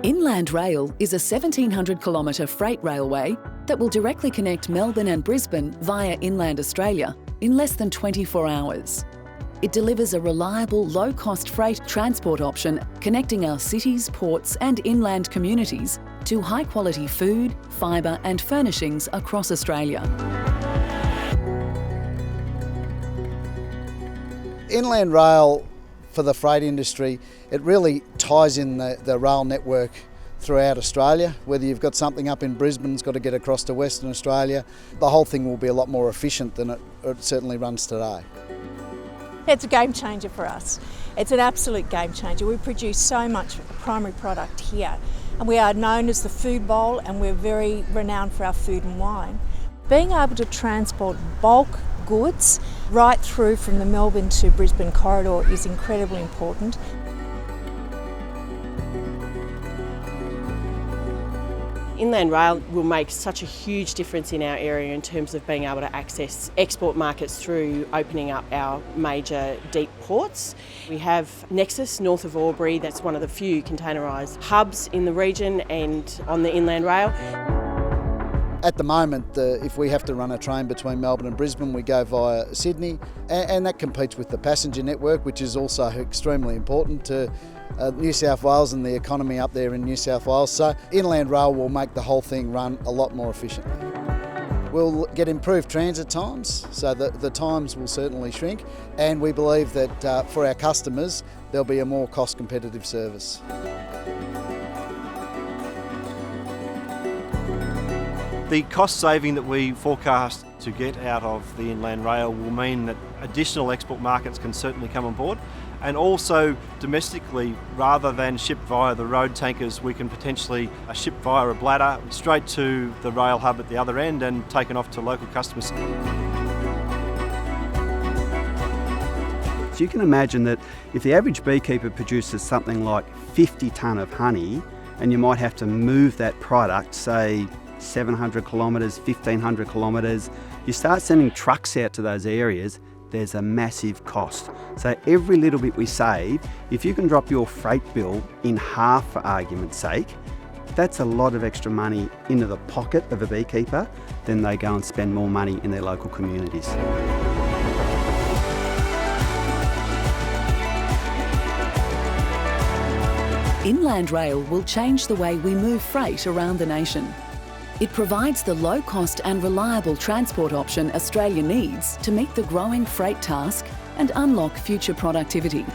Inland Rail is a 1,700 kilometre freight railway that will directly connect Melbourne and Brisbane via Inland Australia in less than 24 hours. It delivers a reliable, low-cost freight transport option connecting our cities, ports and inland communities to high-quality food, fibre and furnishings across Australia. Inland rail for the freight industry, it really ties in the rail network throughout Australia. Whether you've got something up in Brisbane, it's got to get across to Western Australia, the whole thing will be a lot more efficient than it certainly runs today. It's a game changer for us. It's an absolute game changer. We produce so much primary product here, and we are known as the food bowl, and we're very renowned for our food and wine. Being able to transport bulk goods right through from the Melbourne to Brisbane corridor is incredibly important. Inland rail will make such a huge difference in our area in terms of being able to access export markets through opening up our major deep ports. We have Nexus north of Albury, that's one of the few containerised hubs in the region and on the inland rail. At the moment, if we have to run a train between Melbourne and Brisbane, we go via Sydney, and that competes with the passenger network, which is also extremely important to New South Wales and the economy up there in New South Wales. So Inland Rail will make the whole thing run a lot more efficiently. We'll get improved transit times, so that the times will certainly shrink, and we believe that for our customers, there'll be a more cost competitive service. The cost saving that we forecast to get out of the Inland Rail will mean that additional export markets can certainly come on board, and also domestically, rather than ship via the road tankers, we can potentially ship via a bladder straight to the rail hub at the other end and taken off to local customers. So you can imagine that if the average beekeeper produces something like 50 tonne of honey, and you might have to move that product, say 700 kilometres, 1,500 kilometres, you start sending trucks out to those areas, there's a massive cost. So every little bit we save, if you can drop your freight bill in half for argument's sake, that's a lot of extra money into the pocket of a beekeeper. Then they go and spend more money in their local communities. Inland Rail will change the way we move freight around the nation. It provides the low-cost and reliable transport option Australia needs to meet the growing freight task and unlock future productivity.